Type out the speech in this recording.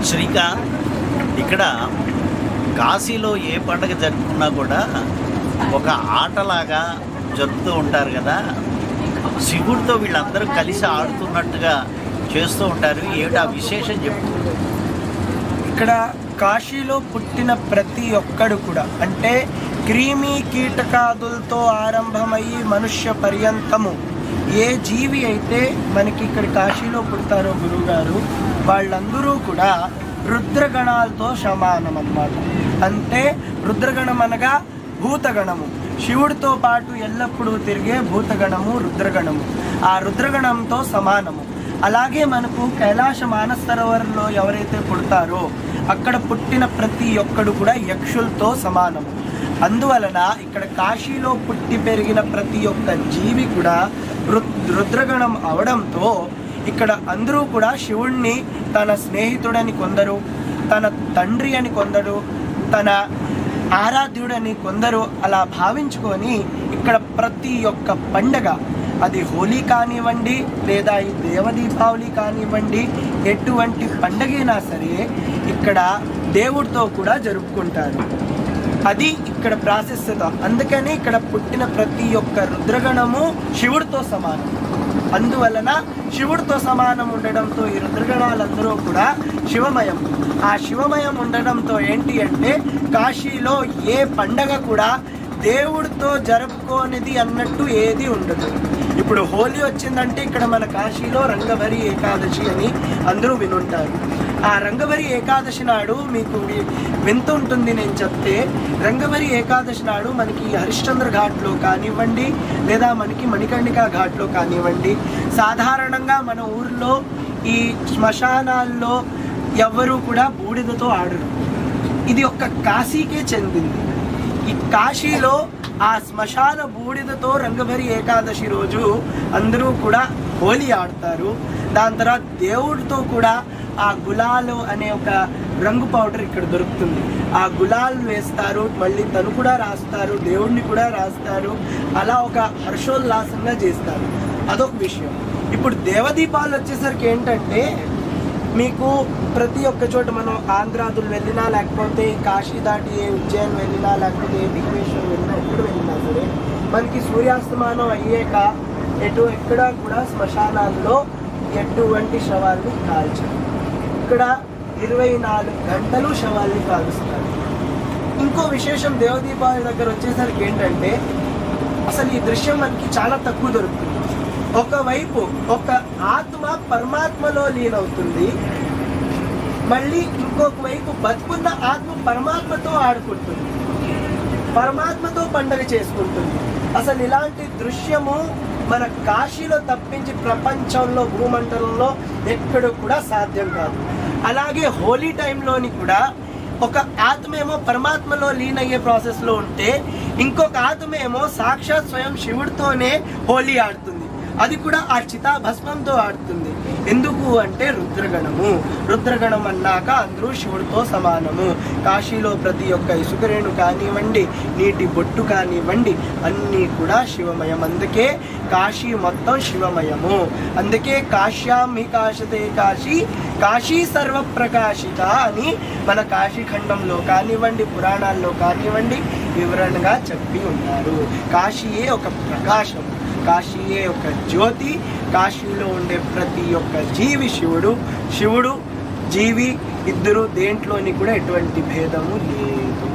శ్రీకాంత్, ఇక్కడ కాశీలో ఏ పండుగ జరుపుకున్నా కూడా ఒక ఆటలాగా జరుపుతూ ఉంటారు కదా. శివుడితో వీళ్ళందరూ కలిసి ఆడుతున్నట్టుగా చేస్తూ ఉంటారు. ఏమిటి ఆ విశేషం చెప్పు. ఇక్కడ కాశీలో పుట్టిన ప్రతి ఒక్కడు కూడా, అంటే క్రిమి కీటకాదులతో ఆరంభమయ్యి మనుష్య పర్యంతము ఏ జీవి అయితే మనకి ఇక్కడ కాశీలో పుడతారో గురువుగారు, వాళ్ళందరూ కూడా రుద్రగణాలతో సమానం అన్నమాట. అంటే రుద్రగణం అనగా భూతగణము, శివుడితో పాటు ఎల్లప్పుడూ తిరిగే భూతగణము రుద్రగణము, ఆ రుద్రగణంతో సమానము. అలాగే మనకు కైలాస మానస సరోవరంలో ఎవరైతే పుడతారో అక్కడ పుట్టిన ప్రతి ఒక్కడు కూడా యక్షులతో సమానము. అందువలన ఇక్కడ కాశీలో పుట్టి పెరిగిన ప్రతి ఒక్క జీవి కూడా రుద్రగణం అవడంతో ఇక్కడ అందరూ కూడా శివుణ్ణి తన స్నేహితుడని కొందరు, తన తండ్రి అని కొందరు, తన ఆరాధ్యుడని కొందరు అలా భావించుకొని ఇక్కడ ప్రతి ఒక్క పండగ, అది హోలీ కానివ్వండి లేదా ఈ దేవ దీపావళి కానివ్వండి, ఎటువంటి పండగైనా సరే ఇక్కడ దేవుడితో కూడా జరుపుకుంటారు. అది ఇక్కడ ప్రాసెస్. అందుకని ఇక్కడ పుట్టిన ప్రతి ఒక్క రుద్రగణము శివుడితో సమానం. అందువలన శివుడితో సమానం ఉండడంతో ఈ రుద్రగణాలందరూ కూడా శివమయం. ఆ శివమయం ఉండడంతో ఏంటి అంటే కాశీలో ఏ పండగ కూడా దేవుడితో జరుపుకోనిది అన్నట్టు ఏది ఉండదు. ఇప్పుడు హోలీ వచ్చిందంటే ఇక్కడ మన కాశీలో రంగభరి ఏకాదశి అని అందరూ వినుంటారు. ఆ రంగభరి ఏకాదశి నాడు మీకు వింటుంటుంది నేను చెప్తే, రంగభరి ఏకాదశి నాడు మనకి హరిశ్చంద్ర ఘాట్లో కానివ్వండి లేదా మనకి మణికర్ణికా ఘాట్లో కానివ్వండి, సాధారణంగా మన ఊర్లో ఈ శ్మశానాల్లో ఎవరు కూడా బూడిదతో ఆడరు. ఇది ఒక్క కాశీకే చెందింది. ఈ కాశీలో ఆ శ్మశాన బూడిదతో రంగభరి ఏకాదశి రోజు అందరూ కూడా హోలీ ఆడతారు. దాని తర్వాత దేవుడితో కూడా ఆ గులాలు అనే ఒక రంగు పౌడర్ ఇక్కడ దొరుకుతుంది. ఆ గులాల్ వేస్తారు, మళ్ళీ తను కూడా రాస్తారు, దేవుడిని కూడా రాస్తారు. అలా ఒక హర్షోల్లాసంగా చేస్తారు. అదొక విషయం. ఇప్పుడు దేవదీపాలు వచ్చేసరికి ఏంటంటే, మీకు ప్రతి ఒక్క చోట మనం ఆంధ్రాదులు వెళ్ళినా లేకపోతే కాశీ దాటి ఉజ్జయిన్ వెళ్ళినా లేకపోతే విఘ్నేశ్వరం వెళ్ళినా ఎప్పుడు వెళ్ళినా సరే మనకి సూర్యాస్తమానం అయ్యాక ఎక్కడ కూడా శ్మశానాల్లో ఎటువంటి శవాల్ని కాల్చారు. ఇక్కడ 24 గంటలు శవాల్ని కాలుస్తారు. ఇంకో విశేషం దేవదీపావళి దగ్గర వచ్చేసరికి ఏంటంటే, అసలు ఈ దృశ్యం మనకి చాలా తక్కువ దొరుకుతుంది. ఒకవైపు ఒక ఆత్మ పరమాత్మలో లీనవుతుంది, మళ్ళీ ఇంకొక వైపు బతుకున్న ఆత్మ పరమాత్మతో ఆడుకుంటుంది, పరమాత్మతో పండగ చేసుకుంటుంది. అసలు ఇలాంటి దృశ్యము మన కాశీలో తప్పించి ప్రపంచంలో భూమండలంలో ఎక్కడ కూడా సాధ్యం కాదు. అలాగే హోలీ టైంలోని కూడా ఒక ఆత్మ ఏమో పరమాత్మలో లీనయ్యే ప్రాసెస్లో ఉంటే ఇంకొక ఆత్మ ఏమో సాక్షాత్ స్వయం శివుడితోనే హోలీ ఆడుతుంది. అది కూడా ఆ చితాభస్మంతో ఆడుతుంది. ఎందుకు అంటే రుద్రగణము. రుద్రగణం అన్నాక అందరూ శివుడితో సమానము. కాశీలో ప్రతి ఒక్క ఇసుకరేణు కానివ్వండి, నీటి బొట్టు కానివ్వండి, అన్నీ కూడా శివమయం. అందుకే కాశీ మొత్తం శివమయము. అందుకే కాశ్యాం హి కాశతే కాశీ, కాశీ సర్వప్రకాశిత అని మన కాశీఖండంలో కానివ్వండి, పురాణాల్లో కానివ్వండి వివరణగా చెప్పి ఉన్నారు. కాశీయే ఒక ప్రకాశం, కాశీయే ఒక జ్యోతి. కాశీలో ఉండే ప్రతి ఒక్క జీవి శివుడు, శివుడు జీవి ఇద్దరు దేంట్లోని కూడా ఎటువంటి భేదము లేదు.